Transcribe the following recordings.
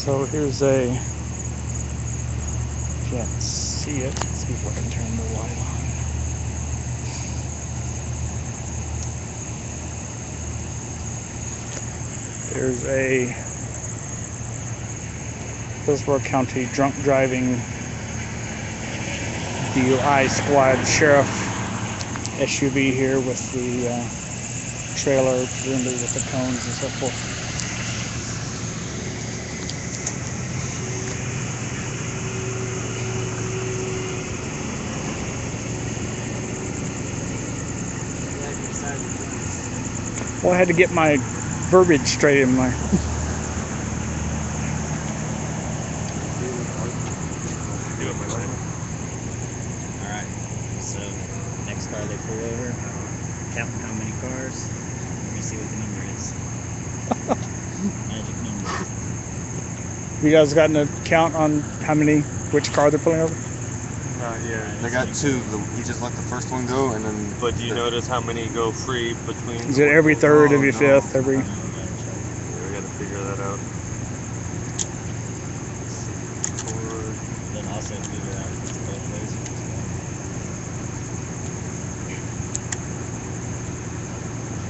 So here's a, can't see it. Let's see if I can turn the light on. There's a Hillsborough County drunk driving DUI squad sheriff SUV here with the trailer, presumably with the cones and so forth. Well, I had to get my verbiage straight in my. Alright, so next car they pull over, count how many cars, let me see what the number is. Magic number. You guys gotten a count on which car they're pulling over? Not yet. They got two. He just let the first one go, and then. But do you notice how many go free between? Is it every third, every no. fifth, every? We gotta figure that out. Then also figure out if it's both ways.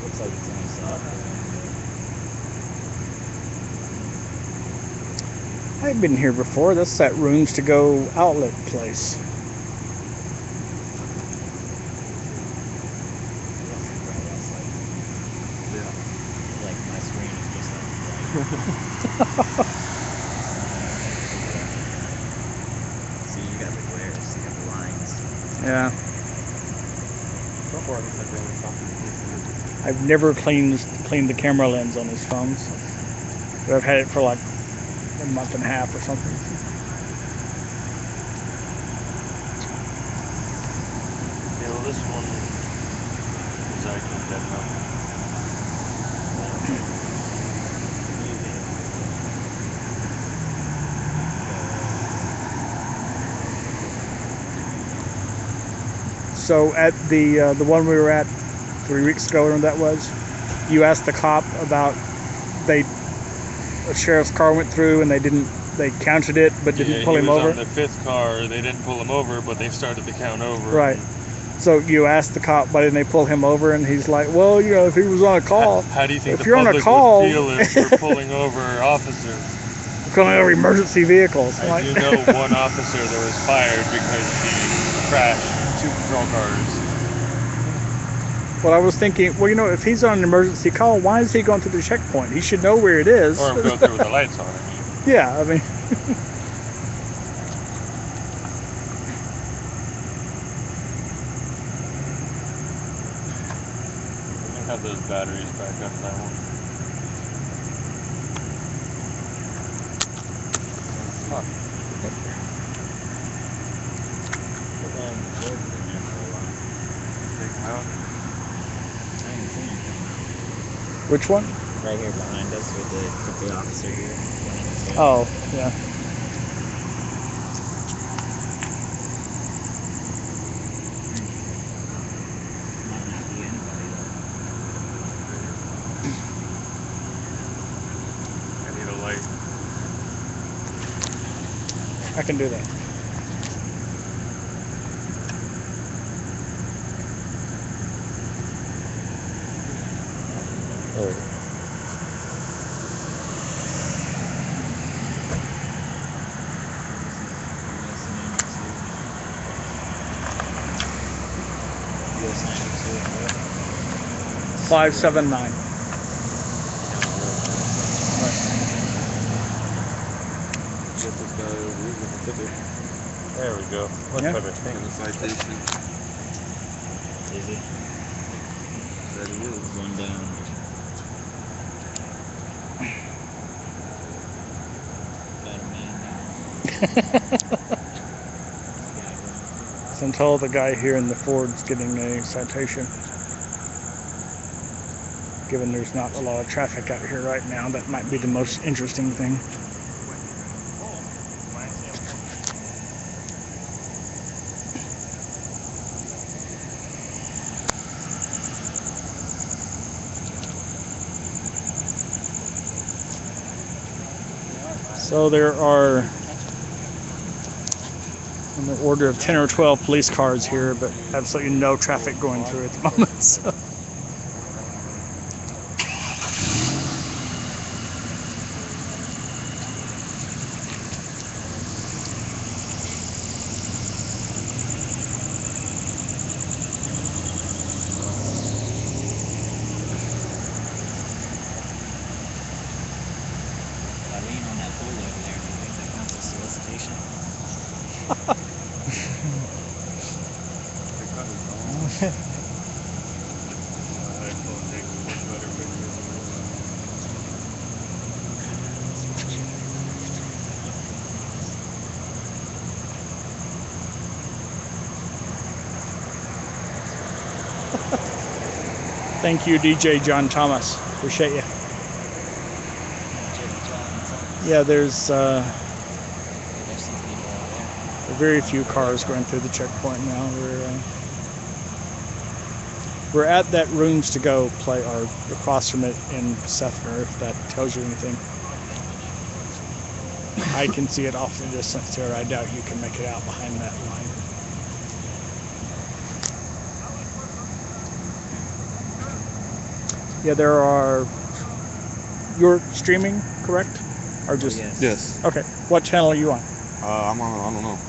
Looks like it's only stop. I've been here before. That's that rooms to go outlet place. Like my screen is just like see, you got the glares, you got the lines. Yeah. So far, it's like they're talking. I've never cleaned the camera lens on these phones. But I've had it for like a month and a half or something. Yeah, well, this one is actually dead now. So at the one we were at 3 weeks ago, whatever that was, you asked the cop about a sheriff's car went through and they counted it but didn't pull him over. On the fifth car, they didn't pull him over, but they started the count over. Right. So you asked the cop why didn't they pull him over, and he's like, well, if he was on a call. How do you think if the you're on a public call, would feel if we're pulling over officers? Pulling over emergency vehicles. I do know one officer that was fired because she crashed 2 patrol cars. Well, I was thinking, well, if he's on an emergency call, why is he going through the checkpoint? He should know where it is. Or go through with the lights on. Yeah, I mean. Have those batteries back up that one. Put that in the board in there for a while. Take them out. I haven't seen anything. Which one? Right here behind us with the officer here. Oh, yeah. Might not be anybody I need a light. I can do that. though. 579. Get this guy over here with the ticket There we go. Much Yeah. better. and the citation. Is it? That he is. One down. Got a man down. So I'm told the guy here in the Ford's getting a citation. Given there's not a lot of traffic out here right now, that might be the most interesting thing. So there are on the order of 10 or 12 police cars here, but absolutely no traffic going through at the moment. So. I lean on that pole over there. Do you think that counts as solicitation? Thank you, DJ John Thomas. Appreciate you. Yeah, there's There's some people out there. very few cars going through the checkpoint now. We're at that Rooms to Go play, or across from it in Seffner, if that tells you anything. I can see it off in the distance there. I doubt you can make it out behind that line. Yeah, there are. You're streaming, correct? Or just Yes. Yes. okay? What channel are you on? I'm on. I don't know.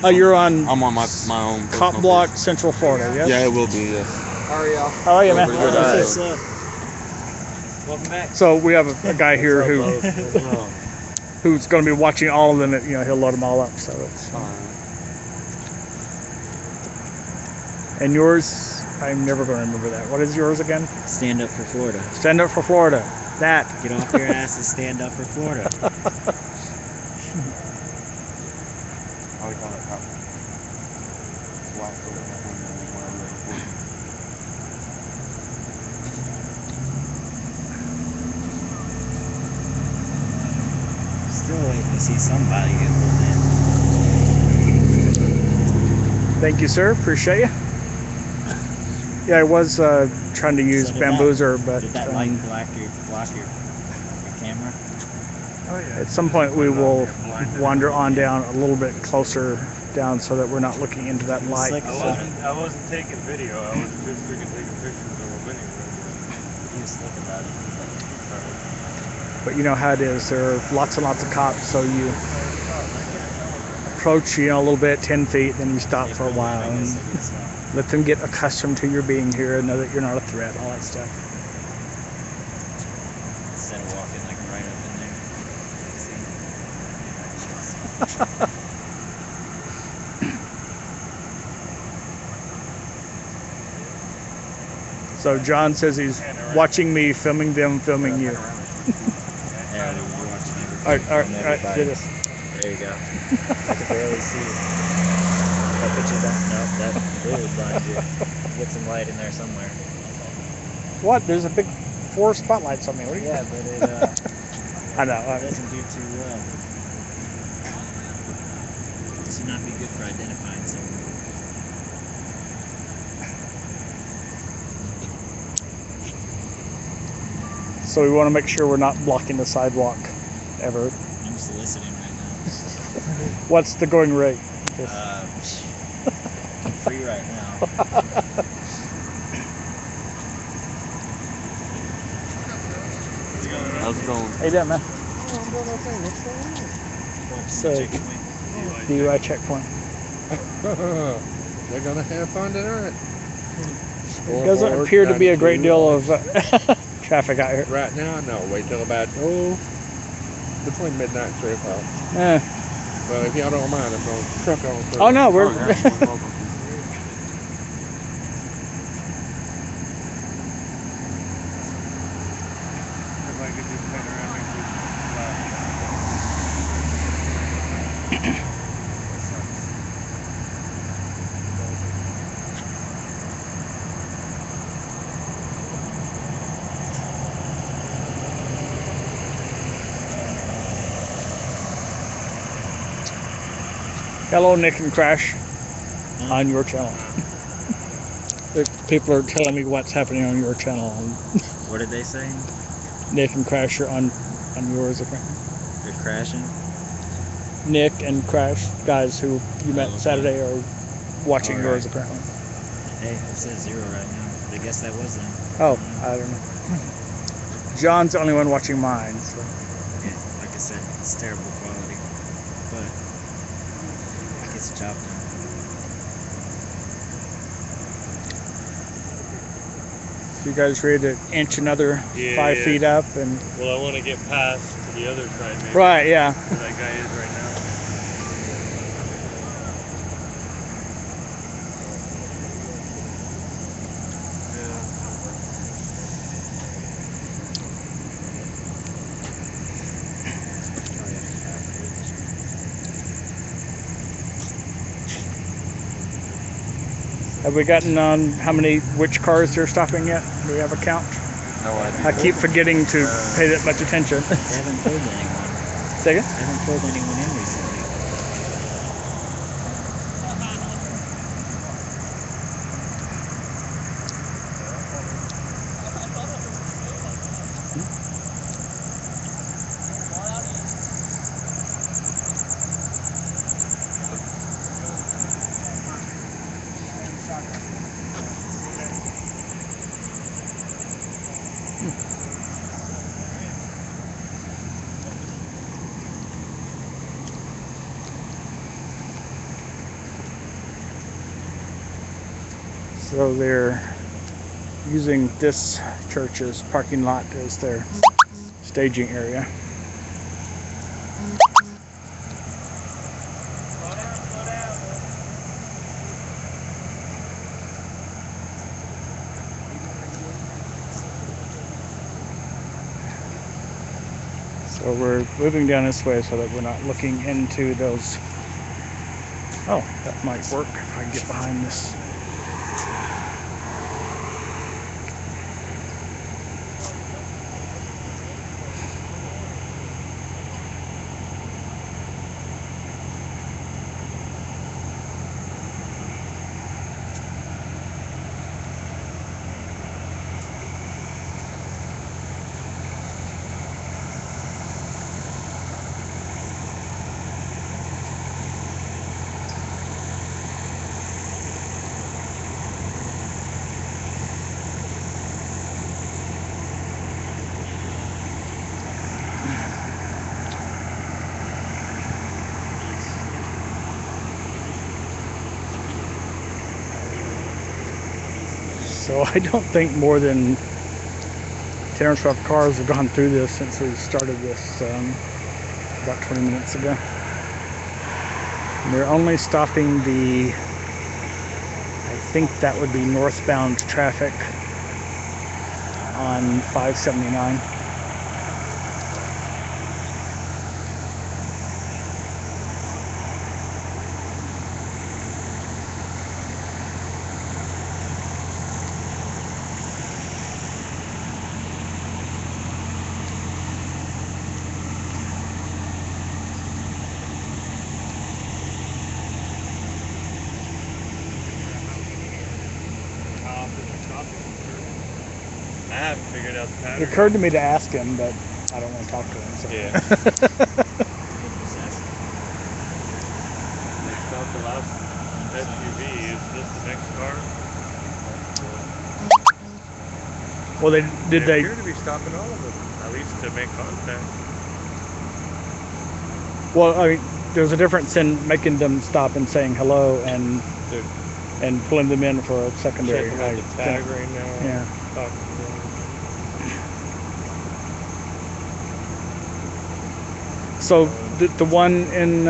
Oh, you're on I'm on my own. personal Copwatch, page. Central Florida. Yes. Yeah, it will be. Yes. How are you, man? Pretty good. Nice to see you. Welcome back. So we have a guy here who's going to be watching all of them. You know, he'll load them all up. So it's. And yours, I'm never going to remember that. What is yours again? Stand up for Florida. Stand up for Florida. That. Get off your ass and stand up for Florida. How do you call that cop? Black over there. Still waiting to see somebody get pulled in. Thank you, sir. Appreciate you. Yeah, I was trying to use So did Bamboozer, but Did that light block your camera? at some point we will wander on down a little bit closer down so that we're not looking into that light. Like- I wasn't taking video. I was just freaking taking pictures of them anyway. He was thinking about it. But you know how it is. There are lots and lots of cops, so you approach, a little bit, 10 feet, then you stop for a while and let them get accustomed to your being here and know that you're not a threat, all that stuff. Instead of walking like right up in there. So John says he's watching me, filming them, filming you. Yeah, you're watching everything. All right, Everybody. do this. There you go. I can barely see you. If I put you down, no, that really blind you. Get some light in there somewhere. What? There's a big 4 spotlights on me. What are you? Yeah, but it I know. doesn't do too well. This would not be good for identifying someone. So we want to make sure we're not blocking the sidewalk ever. I'm soliciting right now. What's the going rate? Free right now. How's it going? Hey, there, man. So, So, DUI checkpoint. They're gonna have fun tonight. It doesn't appear to be a great deal of traffic out here. Right now, no. Wait till about between midnight and 3 o'clock. Eh. Well, if y'all don't mind, I'm gonna truck on through. Oh no, we're. If I could just turn around and just Hello, Nick and Crash, on your channel. People are telling me what's happening on your channel. what did they say? Nick and Crash are on yours apparently. crashing? Nick and Crash, guys who you met Oh, okay. Saturday, are watching All yours right. apparently. Hey, it says 0 right now. I guess that was them. Oh, I don't know. John's the only one watching mine. So. Yeah, like I said, it's terrible quality, but it gets the job done. So you guys ready to inch another 5 Yeah. feet up and? Well, I want to get past to the other side, maybe. Right, yeah. Where that guy is right now. Have we gotten on which cars they're stopping yet? Do we have a count? No idea. I keep forgetting to pay that much attention. They haven't pulled anyone. Say again? They haven't pulled anyone in recently. So they're using this church's parking lot as their staging area. So we're moving down this way so that we're not looking into those. Oh, that might work if I can get behind this. So I don't think more than 10 or 12 cars have gone through this since we started this about 20 minutes ago. And they're only stopping I think that would be northbound traffic on 579. I haven't figured out the It pattern. occurred to me to ask him, but I don't want to talk to him. So. Yeah. They stopped the last SUV. Is this the next car? Well, they appear to be stopping all of them, at least to make contact. Well, I mean, there's a difference in making them stop and saying hello and pulling them in for a secondary. Checking out the tag right now. Yeah. Talking to them. So the one in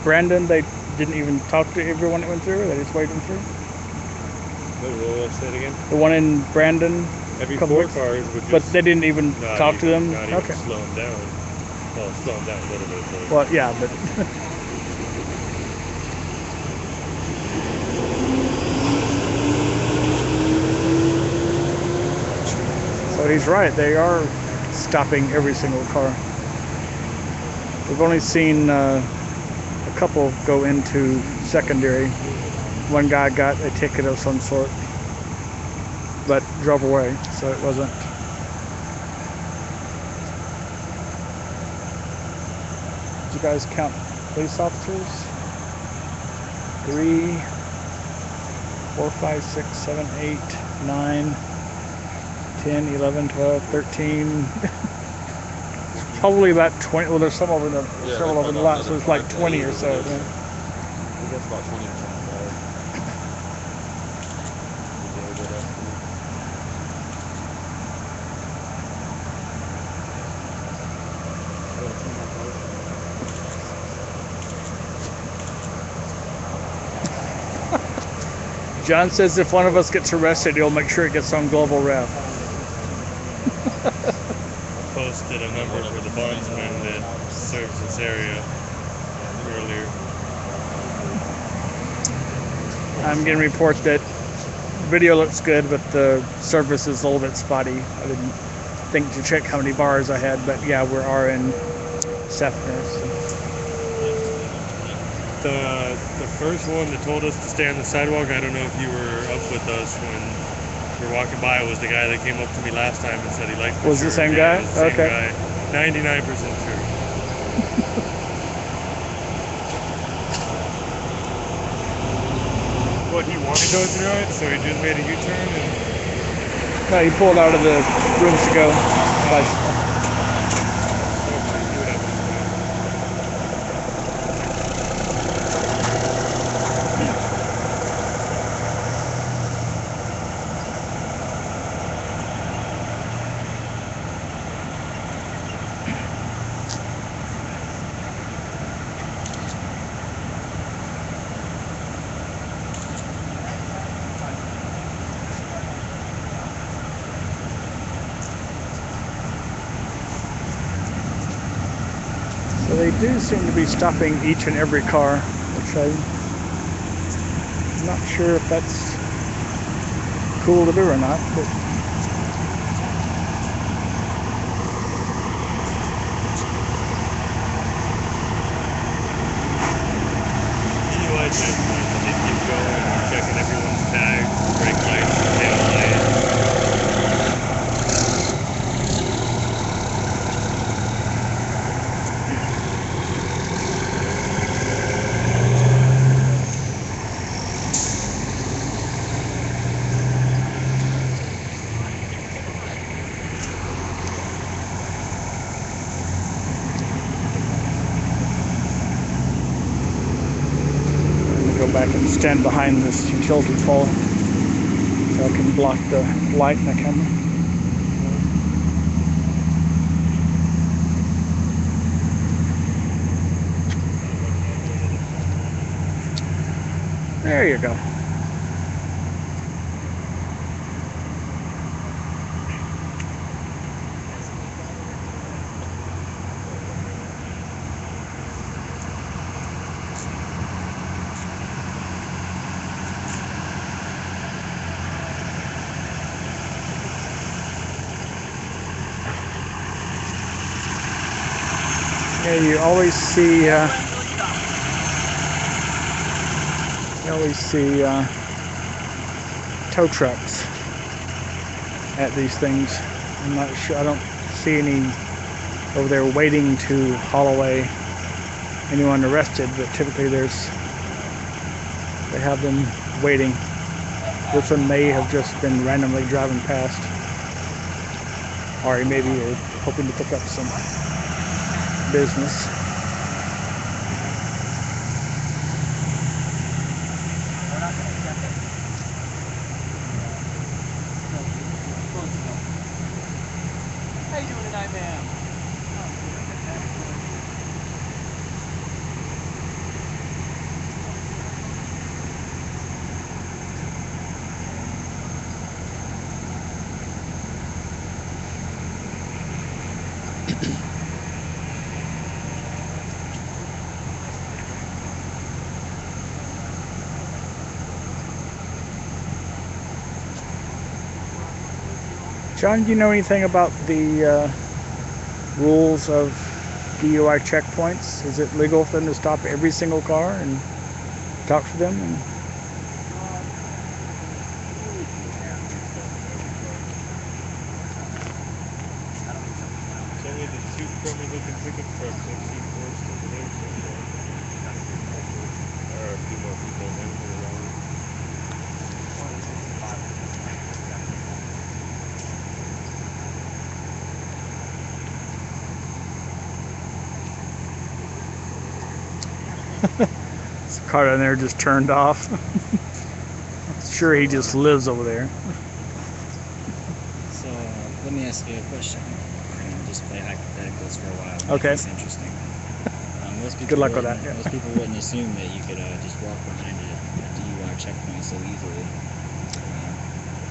Brandon, they didn't even talk to everyone that went through. They just waved them through. What was that again? The one in Brandon, Every couple four weeks- cars would just but they didn't even not talk to even- them. Not even Okay. slow them down. Well, slow them down a little bit. But Well, yeah, but so he's right. They are stopping every single car. We've only seen a couple go into secondary. One guy got a ticket of some sort, but drove away, so it wasn't. you guys count police officers? 3, 4, 5, 6, 7, 8, 9, 10, 11, 12, 13. Probably about 20. Well, there's some over the several over the lot, so it's like 20 or so. I guess about 20 or 25. John says if one of us gets arrested, he'll make sure it gets on Global Rev. Posted a number for the bondsman that serves this area earlier. I'm getting reports that video looks good, but the service is a little bit spotty. I didn't think to check how many bars I had, but yeah, we are in Seffner. So. The first one that told us to stay on the sidewalk, I don't know if you were up with us when we were walking by, was the guy that came up to me last time and said he liked the Was the same shirt. guy? Yeah, it was the same Okay. guy. 99% sure. What, he wanted those rides, so he just made a U-turn and... No, he pulled out of the rooms to go. So they do seem to be stopping each and every car, which I'm not sure if that's cool to do or not, but You like it. They keep going, checking everyone's tags, brake lights, tail lights. go back and stand behind this utility pole so I can block the light in the camera. There you go. Yeah, you always see tow trucks at these things. I'm not sure. I don't see any over there waiting to haul away anyone arrested, but typically they have them waiting. This one may have just been randomly driving past, or maybe they're hoping to pick up some business. How you doing tonight, ma'am? John, do you know anything about the rules of DUI checkpoints? Is it legal for them to stop every single car and talk to them? And It's only the two crummy looking pickup trucks I've seen forced over there. car down there just turned off. Sure, he just lives over there. So let me ask you a question. And just play hypotheticals for a while. Okay. It's interesting. Most people Good luck with wouldn't- that, yeah. Most people wouldn't assume that you could just walk behind a DUI checkpoint so easily.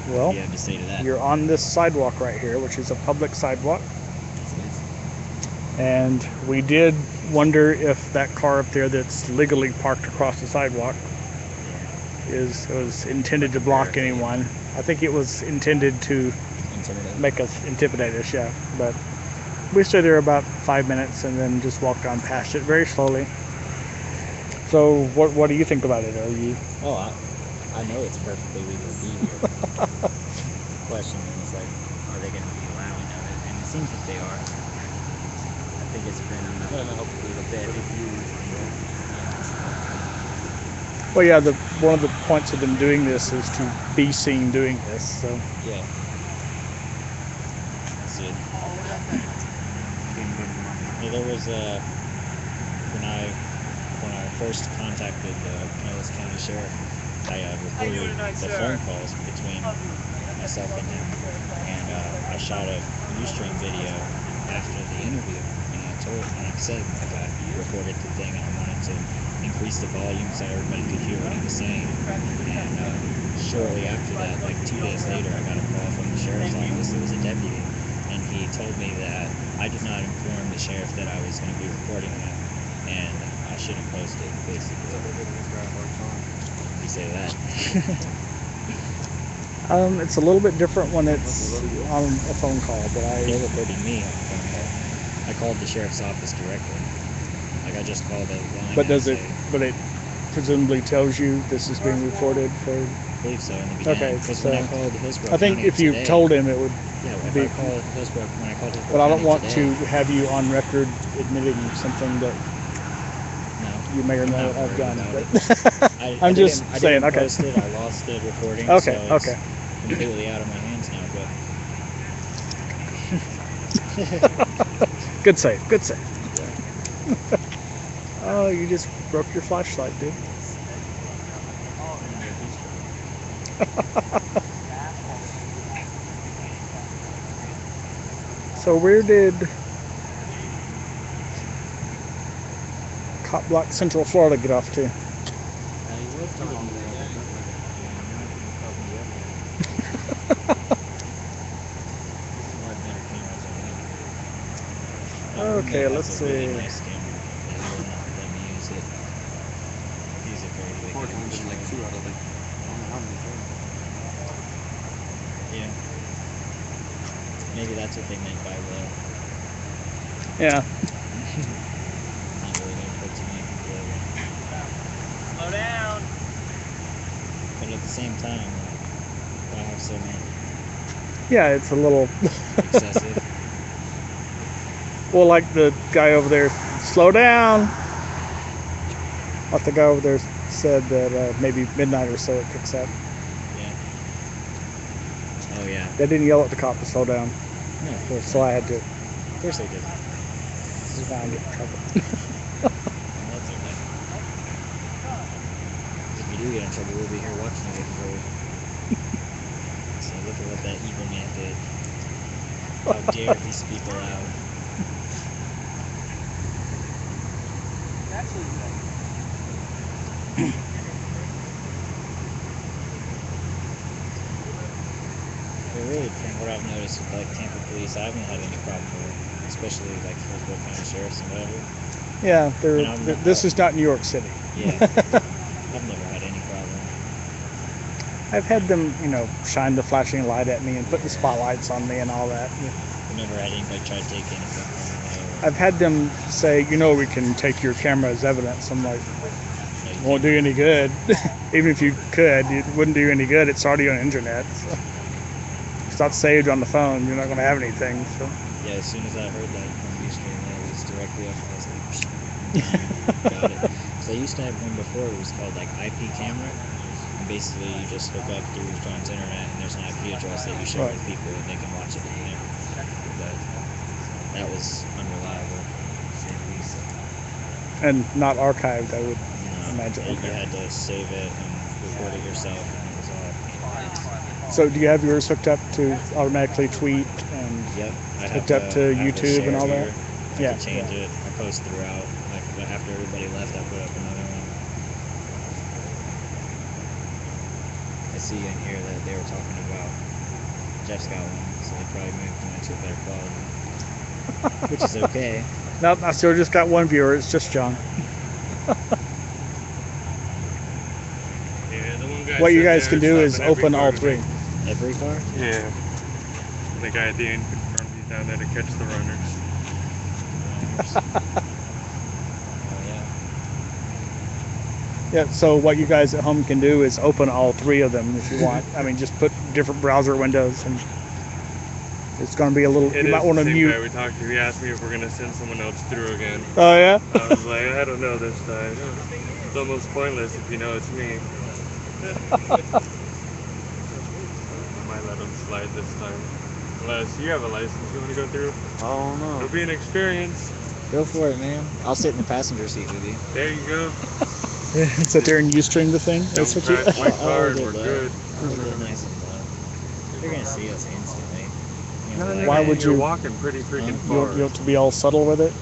What Well, do you have to say to that? you're on this sidewalk right here, which is a public sidewalk. And we did wonder if that car up there that's legally parked across the sidewalk was intended to block anyone. I think it was intended to make us intimidate us, yeah. But we stood there about 5 minutes and then just walked on past it very slowly. So what do you think about it? Are you? Oh, I know it's perfectly legal to be here. The question is like, are they going to be allowing of it? And it seems that they are. I think it's been enough a little bit. Well, yeah. One of the points of them doing this is to be seen doing this. So Yeah. So, yeah, there was when I first contacted the Pinellas County Sheriff, I recorded the phone calls between myself and him, and I shot a Ustream video after the interview, and I said like I recorded the thing and I wanted to increase the volume so everybody could hear what he was saying. And shortly after that, like 2 days later, I got a call from the sheriff's office. It was a deputy, and he told me that I did not inform the sheriff that I was going to be recording that, and I shouldn't post it, basically. You say that? it's a little bit different when it's on a phone call, but They recorded me on the phone call. I called the sheriff's office directly. Like I just called a line. But it presumably tells you this is being recorded for. I believe so in the beginning. Okay, Because so when I called Hillsborough I think County if you today, told him, it would. yeah, if be- I called Hillsborough, when I called Hillsborough But I don't County want today, to have you on record admitting something that No, you may or I'm may not not have worried done. about But I'm just I saying. didn't Okay. post it. I lost the recording. Okay. So it's Okay. completely out of my hands now. But Good save. Good save. Oh, you just broke your flashlight, dude. So where did Cop Block Central Florida get off to? Okay, let's see. Nice camera. They will not let me use it. Use it very Four times is like 2 out of like, I don't know how many times. Yeah. Maybe that's what they meant by well. Yeah. Not really gonna put too many people over. Slow down. But at the same time, why have so many? Yeah, it's a little. Excessive. Well, like the guy over there, slow down. Like the guy over there said that maybe midnight or so it picks up. Yeah. Oh yeah. They didn't yell at the cop to slow down, No, of course. so I had to. Of course they did. This is why I get in trouble. Well, that's okay. If you do get in trouble, we'll be here watching you for you. So look at what that evil man did. How dare he speak aloud? But really, from what I've noticed with like Tampa police, I haven't had any problem with it, especially like Hillsborough County sheriffs and whatever. Yeah, And I'm- this is not New York City. Yeah, I've never had any problem. I've had them, shine the flashing light at me and put the spotlights on me and all that. I've never had anybody try to take anything from me. I've had them say, we can take your camera as evidence. I'm like, won't do you any good. Even if you could, it wouldn't do you any good. It's already on the internet. So. It's not saved on the phone. You're not going to have anything. So. Yeah, as soon as I heard that from Ustream, it was directly up. I was like, got it. So I used to have one before. It was called like IP camera. And basically, you just hook up through John's internet, and there's an IP address that you share Right. with people, and they can watch it. But that was unreliable. And not archived, I would No. imagine. You Okay. had to save it and record it yourself, and it was all. So do you have yours hooked up to automatically tweet and Yep, I have hooked up to I have YouTube and share all that? here. I Yeah, can change yeah. it. I post throughout. Like after everybody left, I put up another one. I see in here that they were talking about Jeff's got one, so they probably moved mine to a better quality, which is okay. Nope, I still just got one viewer. It's just John. Yeah, the one guy What you said guys they can are do is stopping every open car all today. three. Every car? Yeah. The guy at the end confirmed he's down there to catch the runners. Oh yeah. Yeah, so what you guys at home can do is open all three of them if you want. I mean, just put different browser windows, and it's going to be a little. It You might is want the to same mute. guy we talked to. He asked me if we're going to send someone else through again. Oh yeah. I was like, I don't know this time. It's almost pointless if you know it's me. I might let him slide this time. Unless you have a license you want to go through. I don't know. It'll be an experience. Go for it, man. I'll sit in the passenger seat with you. There you go. Sit there and Ustream the thing. That's Don't what you. crash my Oh, car and good, we're bud. good. Really nice and low. They're gonna see us instantly. You know, Why man, would you're you- walking pretty freaking You far. want to be all subtle with it.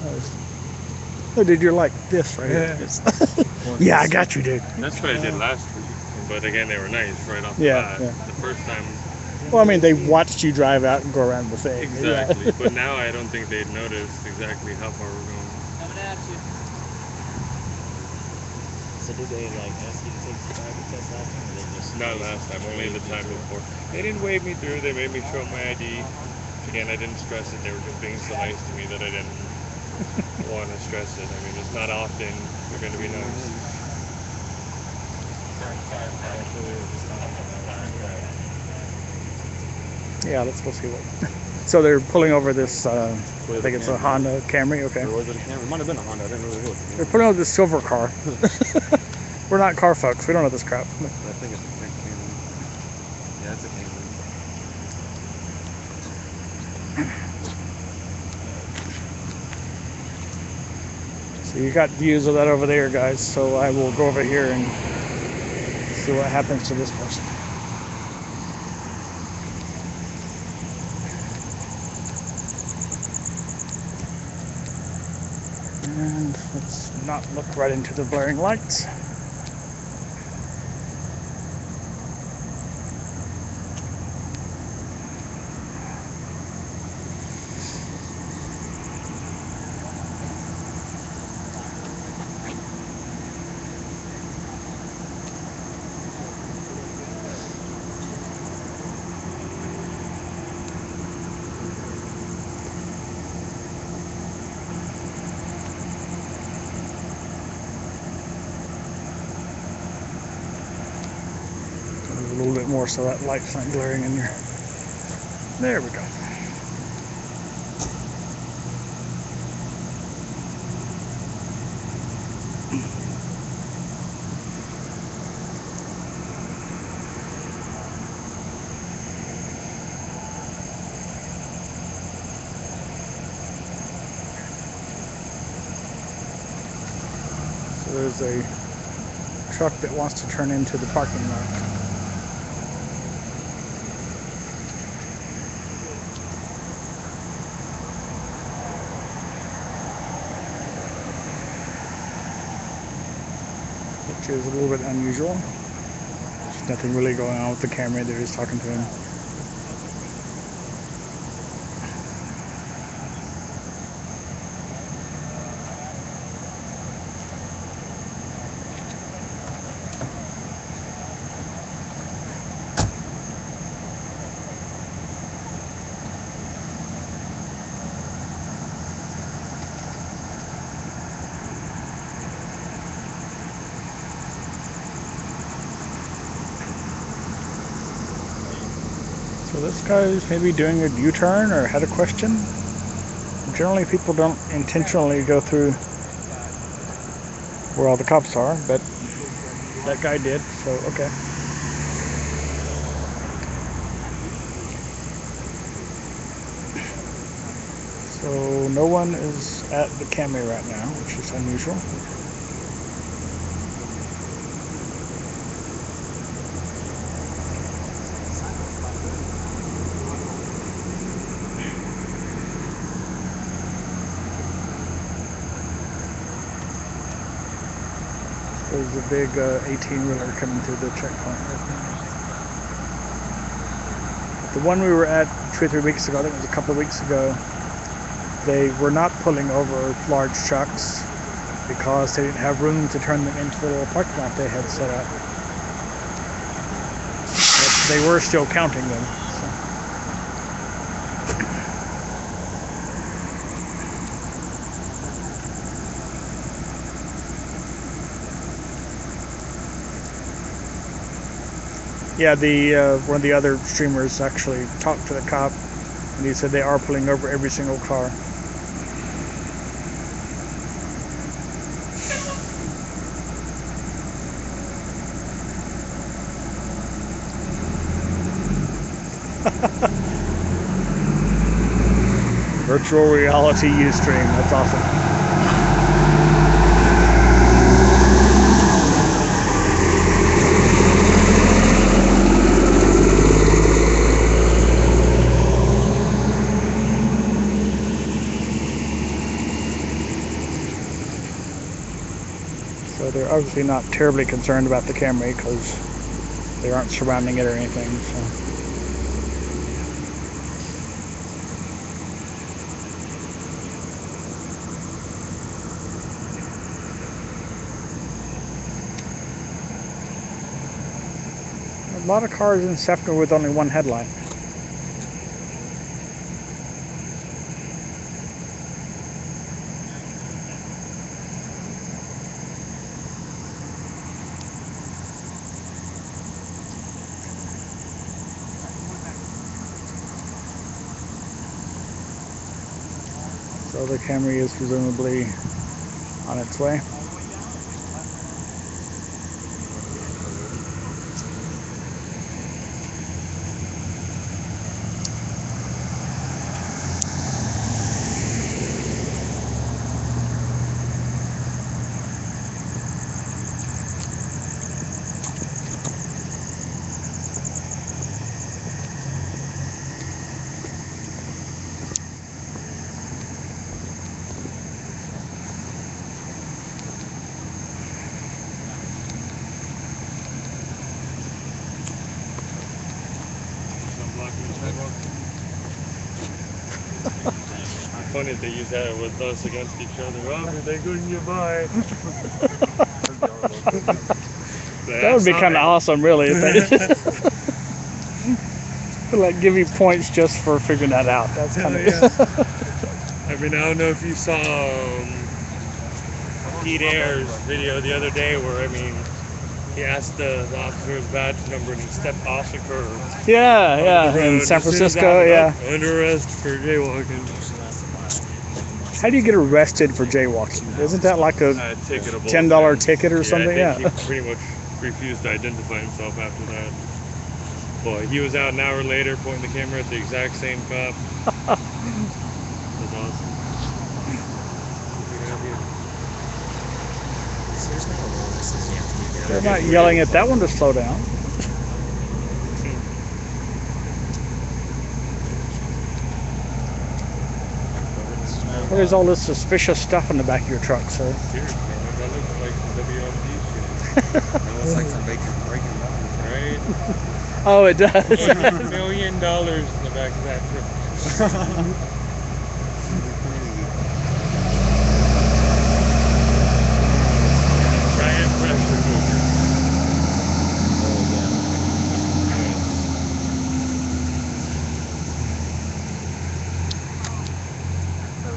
Oh, dude, you're like this right here. Yeah, I got you, dude. That's what I did last week. But again, they were nice right off the Yeah, bat. yeah. The first time, Well, I mean, they watched you drive out and go around the thing. exactly. Yeah. But now I don't think they'd noticed exactly how far we're going. Coming at you. So did they like ask you to take the driver test last time, or they just? Not last time, only the time before. They didn't wave me through. They made me show my ID. Again, I didn't stress it. They were just being so nice to me that I didn't want to stress it. I mean, it's not often they're going to be nice. Yeah, let's go see what. So they're pulling over this. I think it's a Honda Camry. Okay. Or was it a Camry? It might have been a Honda. I didn't really look. They're pulling over this silver car. We're not car folks. We don't know this crap. I think it's a big Camry. Yeah, it's a Camry. So you got views of that over there, guys. So I will go over here and see what happens to this person. And let's not look right into the blaring lights. A little bit more so that light's not glaring in your. There we go. So there's a truck that wants to turn into the parking lot. Which is a little bit unusual. There's nothing really going on with the camera. They're just talking to him. So this guy is maybe doing a U-turn or had a question. Generally, people don't intentionally go through where all the cops are, but that guy did, so okay. So no one is at the Camry right now, which is unusual. There's a big 18-wheeler coming through the checkpoint. The one we were at 2 or 3 weeks ago, I think it was a couple of weeks ago, they were not pulling over large trucks because they didn't have room to turn them into the little parking lot they had set up. But they were still counting them. Yeah, one of the other streamers actually talked to the cop, and he said they are pulling over every single car. Virtual reality Ustream, that's awesome. So they're obviously not terribly concerned about the Camry because they aren't surrounding it or anything. So. A lot of cars in Seffner with only one headlight. So the Camry is presumably on its way. Funny if they use that with us against each other. Oh, they couldn't get by. That would be kind of awesome, really. If they like give you points just for figuring that out. That's kind of. Yeah. I mean, I don't know if you saw Pete Ayer's video the other day, where I mean, he asked the officer's badge number and he stepped off the curb. Yeah, in San Francisco, yeah. Under arrest for jaywalking. How do you get arrested for jaywalking? Isn't that like a $10 ticket or something? I think he pretty much refused to identify himself after that. Boy, he was out an hour later pointing the camera at the exact same cop. That's awesome. They're not yelling at that one to slow down. What is all this suspicious stuff in the back of your truck, sir? Seriously, that looks like some WMD shit. That looks like some breaking down. Right? Oh, it does. $1 million in the back of that truck. Giant pressure cooker.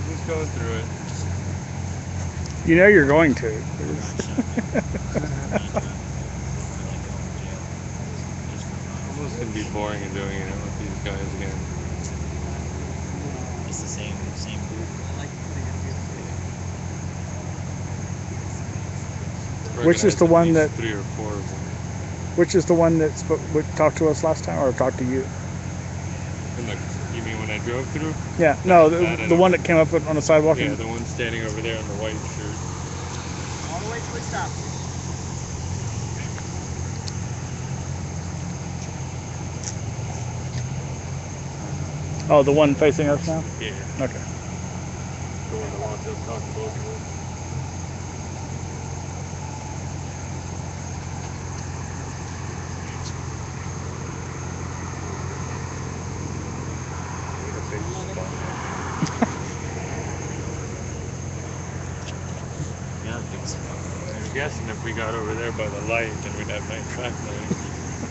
Who's going through it? You know you're going to. Almost gonna be boring and doing it with these guys again. It's the same group. Which is the one that? 3 or 4 of them. Which is the one that talked to us last time, or talked to you? And like, you mean when I drove through? Yeah, no, the one that came up on the sidewalk. Yeah, the one standing over there in the white shirt. All the way till it stops. Oh, the one facing us now? Yeah. Okay. The one that wants us to talk to both of us. if we got over there by the light, then we'd have night track lights.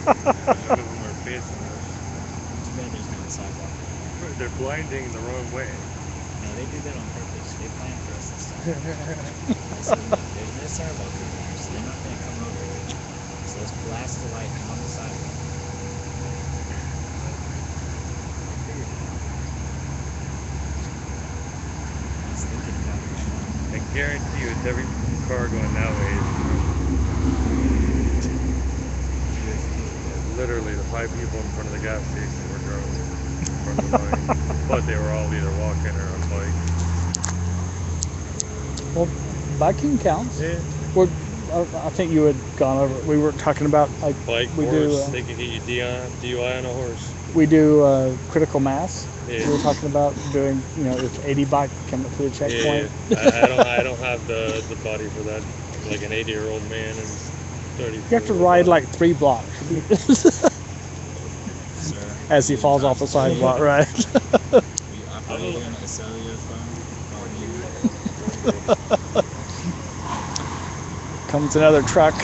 None of them are facing us. Too bad there's no sidewalk. They're blinding the wrong way. No, they do that on purpose. They plan for us this time. They said, look, there's no sidewalk over there, so they're not going to come over. So let's blast the light on the sidewalk. I was thinking about it right now. I guarantee you, it's every car going that way. Literally, the 5 people in front of the gas station were drunk from the line, but they were all either walking or on bike. Well, biking counts. Yeah. Well, I think you had gone over. We were talking about like Bike, we horse, do. they can get you DUI on a horse. We do critical mass. Yeah. We were talking about doing, you know, if 80 bike come up to the checkpoint. Yeah, I don't have the body for that. Like an 80-year-old man and 30. You have to ride like 3 blocks Sir, as he falls off the sidewalk, right? are you operating a cellular phone? Comes another truck.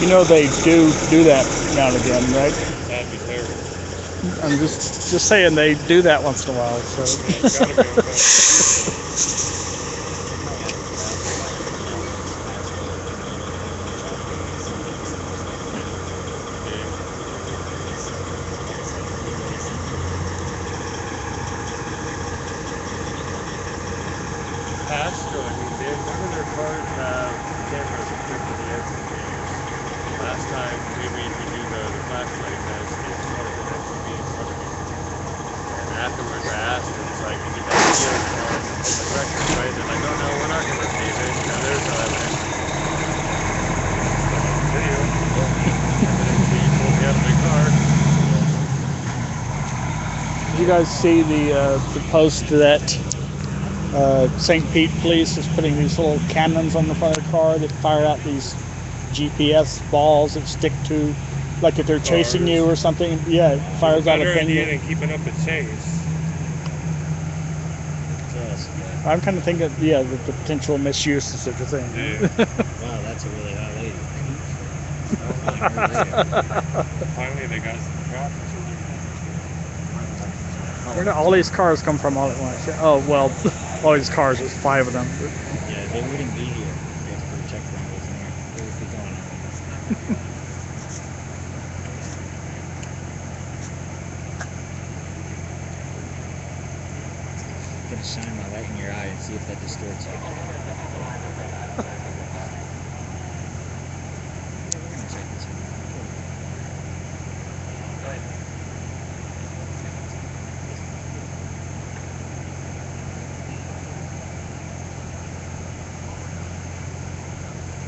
You know they do that now and again, right? That'd be terrible. I'm just saying they do that once in a while. So. It's gotta be okay. Astro, I mean, none of their cars have cameras equipped with the exit. Last time we made me do the flashlight test, they just wanted to actually be in front of me. And afterwards I asked them, it's like, did you have video on the record, right? They're like, oh no, we're not going to receive it. You know, there's no evidence. Video. Evidence that you pulled me out of my car. Did you guys see the post that St. Pete Police is putting these little cannons on the front of the car that fire out these GPS balls that stick to, like if they're chasing you or something? Yeah, it fires out a Better pin. idea than keeping up a chase. I'm kind of thinking, yeah, the potential misuse is such a thing. Yeah. Wow, that's a really hot lady. Finally, they got some traffic. Where do all these cars come from all at once? Oh, well, all these cars, there's 5 of them. Yeah, they wouldn't be here if the checkpoint wasn't here. They would be gone. I'm gonna shine my light in your eye and see if that distorts you. Check this one.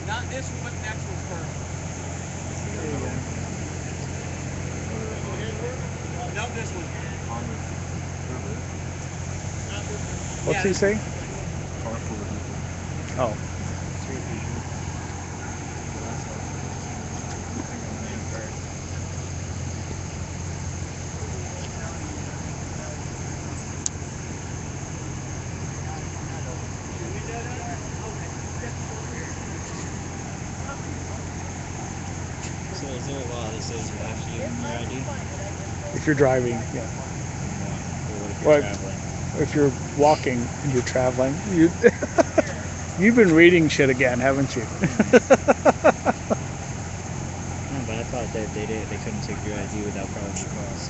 Not this one, but the next one first. No, this one. What's he say? Oh. So is there a law that says you have to give them your ID? If you're driving, yeah. Or what if you're What? traveling? If you're walking and you're traveling, you've been reading shit again, haven't you? No, but I thought that they couldn't take your ID without probable cause.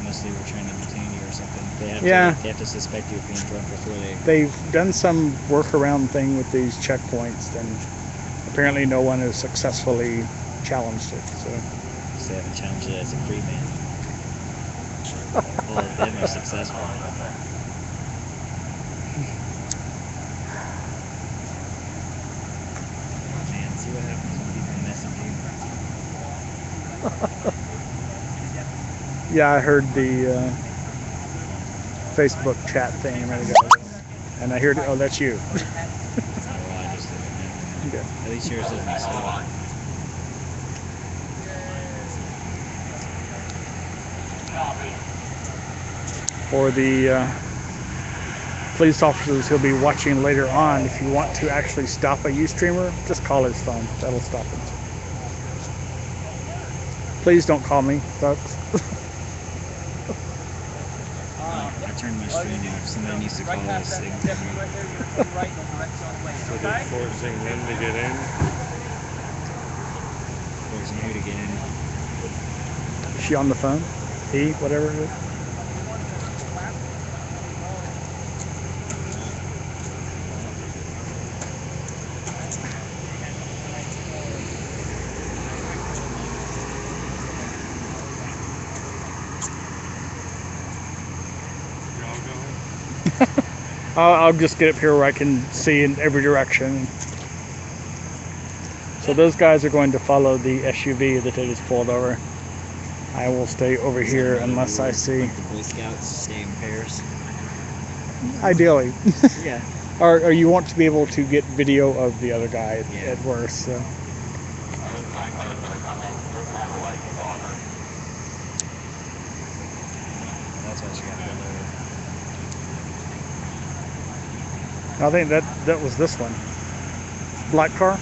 Unless they were trying to detain you or something. They have to suspect you of being drunk before they... They've done some workaround thing with these checkpoints, and apparently no one has successfully challenged it. So They haven't challenged it as a free man. All of them are successful. Man, see what happens when people message you. yeah, I heard Facebook chat thing a minute ago, and I heard, oh, that's you. Oh, well, I just did it. Okay. At least yours doesn't stop. For the police officers who'll be watching later on, if you want to actually stop a Ustreamer, just call his phone. That'll stop it. Please don't call me, folks. I turned my stream off. Somebody needs to call this signal. So they're forcing him to get in. Forcing who to get in. Is she on the phone? He, whatever it is. You're all going? I'll just get up here where I can see in every direction. So those guys are going to follow the SUV that they just pulled over. I will stay over here unless I see. The Boy Scouts stay in pairs. Ideally. Yeah. Or you want to be able to get video of the other guy Yeah. at worst. So. That's why she got pulled over. I think that was this one. Black car.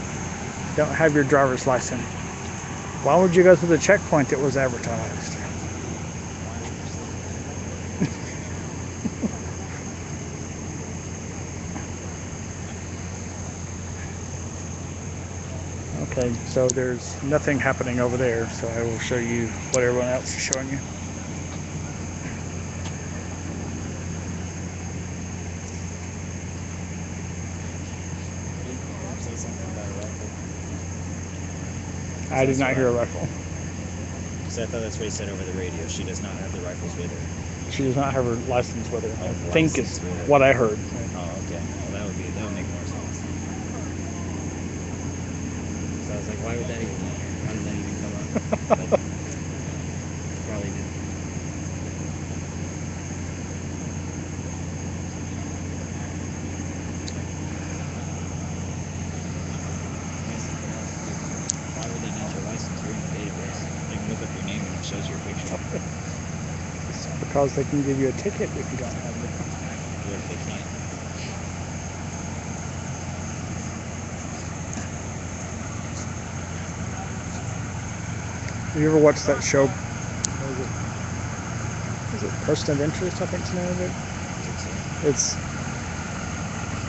Don't have your driver's license. Why would you go to the checkpoint that was advertised? Okay, so there's nothing happening over there, so I will show you what everyone else is showing you. Say something about a rifle. I did not hear a rifle. So I thought that's what he said over the radio. She does not have the rifles with her. She does not have her license with her. I Oh, think license is with her. what I heard. Oh, okay. Well, that would make more sense. So I was like, why would that even come up? But probably did. Why would they need your license? You're in the database. They can look up your name and it shows your picture. It's because they can give you a ticket if you don't have it. What if they can't? Have you ever watched that show? What is it Person of Interest, I think is the name of it? It's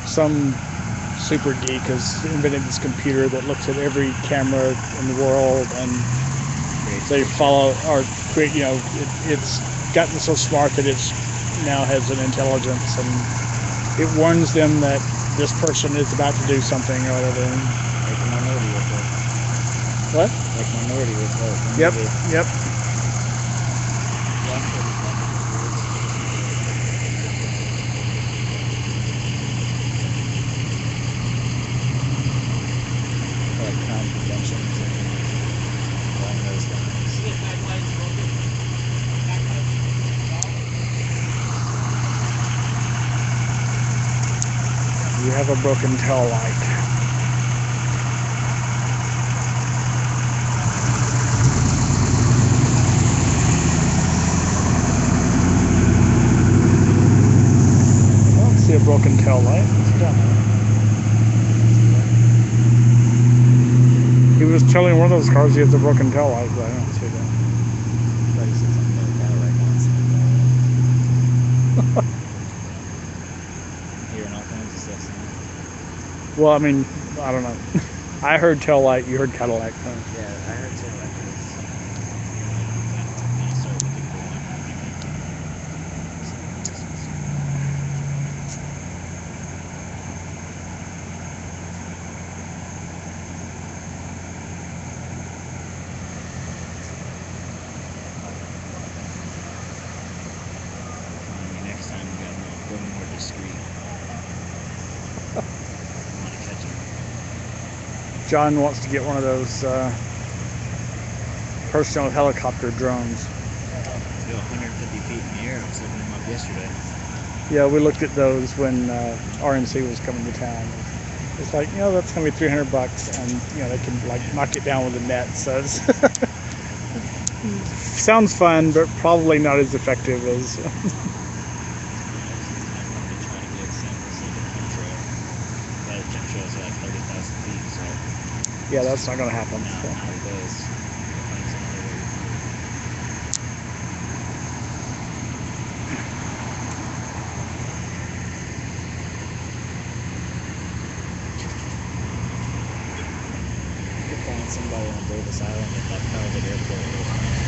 some super geek has invented this computer that looks at every camera in the world, and they follow or create, it's gotten so smart that it's now has an intelligence, and it warns them that this person is about to do something or whatever. Like a Minority Report. What? Like Minority Report. Yep, yep. Like crime prevention along those lines. You have a broken tail light. I don't see a broken tail light. What's done? He was telling one of those cars he has a broken tail light, but I don't see that. But he said something about Cadillac once. Hearing all kinds of stuff. Well, I mean, I don't know. I heard tail light, you heard Cadillac. Yeah, I heard too. Next time we gotta go more discreet. I want to catch him. John wants to get one of those personal helicopter drones. Go 150 feet in the air. I was looking him up yesterday. Yeah, we looked at those when RNC was coming to town. It's like, that's gonna be $300, and they can like knock it down with a net. So it's sounds fun, but probably not as effective as. I wanted to try to get samples of the chemtrail. But the chemtrails are like 30,000 feet, so Yeah, that's not gonna happen. now So. how it goes. We'll find some other way to do it. You could find somebody on Davis Island at that private airport or something.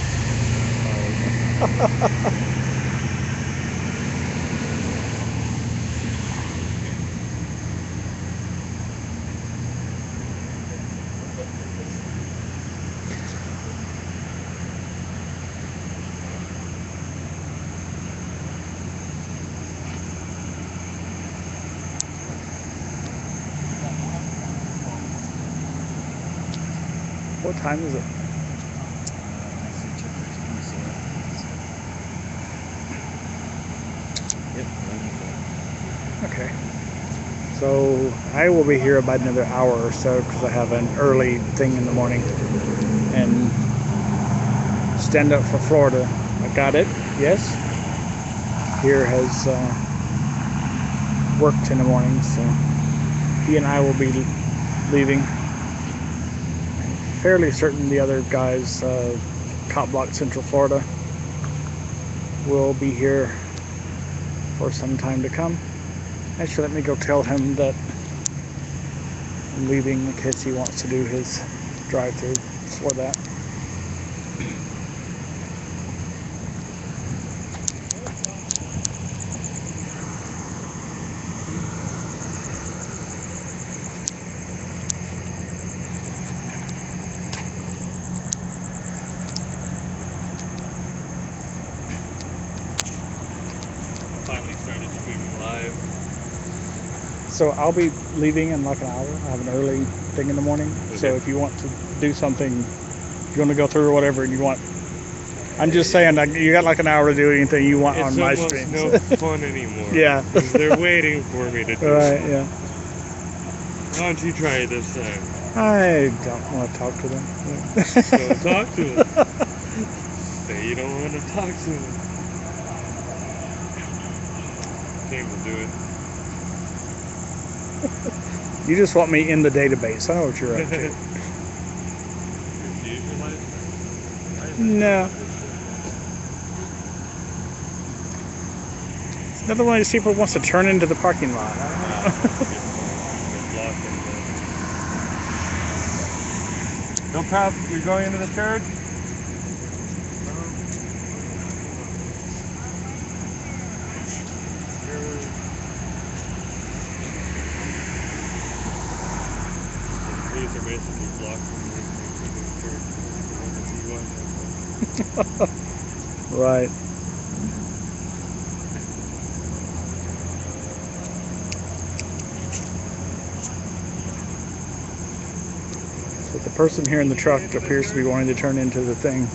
What time is it? Yep, 11:04. Okay. So I will be here about another hour or so because I have an early thing in the morning. And stand up for Florida. I got it. Yes. Here has worked in the morning, so he and I will be leaving. Fairly certain the other guys, Copwatch, Central Florida, will be here for some time to come. Actually, let me go tell him that I'm leaving in case he wants to do his drive-through for that. Finally started streaming live. So I'll be leaving in like an hour. I have an early thing in the morning. So Okay. if you want to do something, if you want to go through or whatever, and you want, I'm just saying, like, you got like an hour to do anything you want It's on my almost streams. no fun anymore. Yeah. 'Cause they're waiting for me to do Right, it. yeah. Why don't you try it this time? I don't want to talk to them. Don't talk to them. Say you don't want to talk to them. Came to do it. You just want me in the database. I know what you're up to. Refuse your license? No. It's another one of these people who wants to turn into the parking lot. I don't know. No problem. You're going into the church? These are basically blocked from the church. Right. But the person here in the truck appears to be wanting to turn into the thing.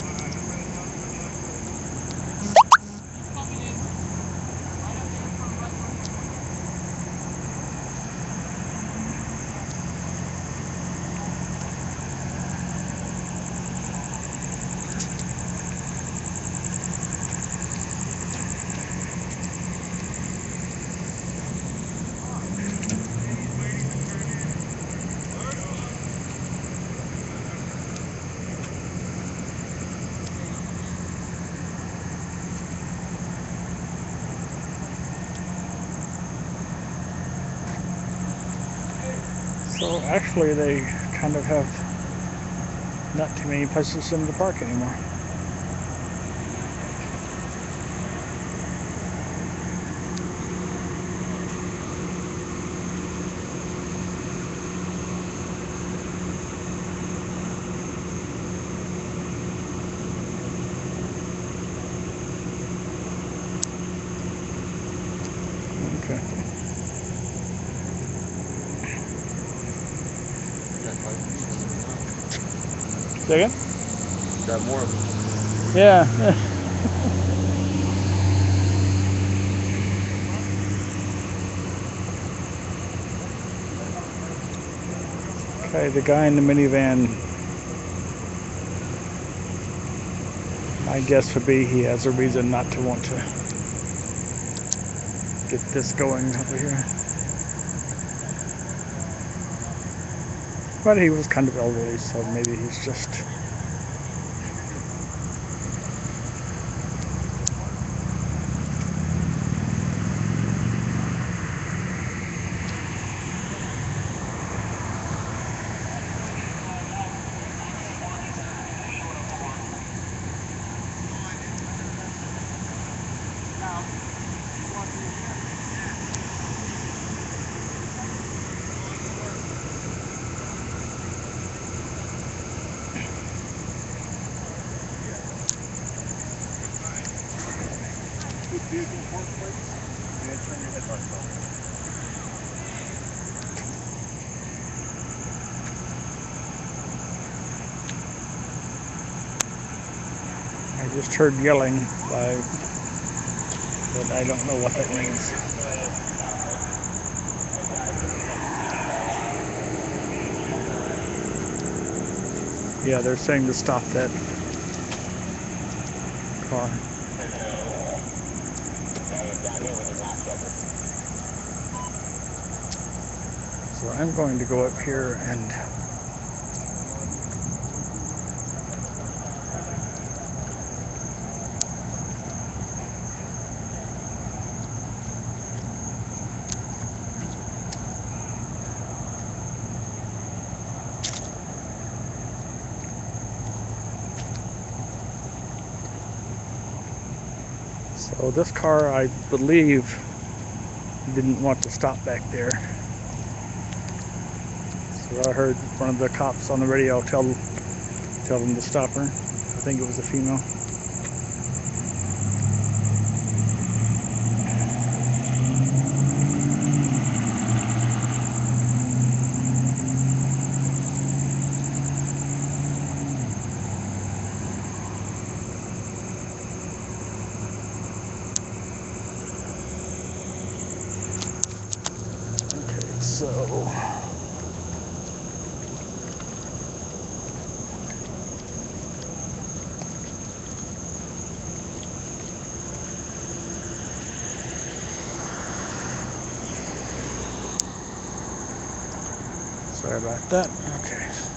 So actually they kind of have not too many places for them to park anymore. Okay. Say again? Got more of them. Yeah. Okay, the guy in the minivan, my guess would be he has a reason not to want to get this going over here. But he was kind of elderly, so maybe he's just... I just heard yelling by, but I don't know what that means. Yeah, they're saying to stop that car. So I'm going to go up here and so this car, I believe, didn't want to stop back there. So I heard one of the cops on the radio tell them to stop her. I think it was a female. Okay, so sorry about that. Okay.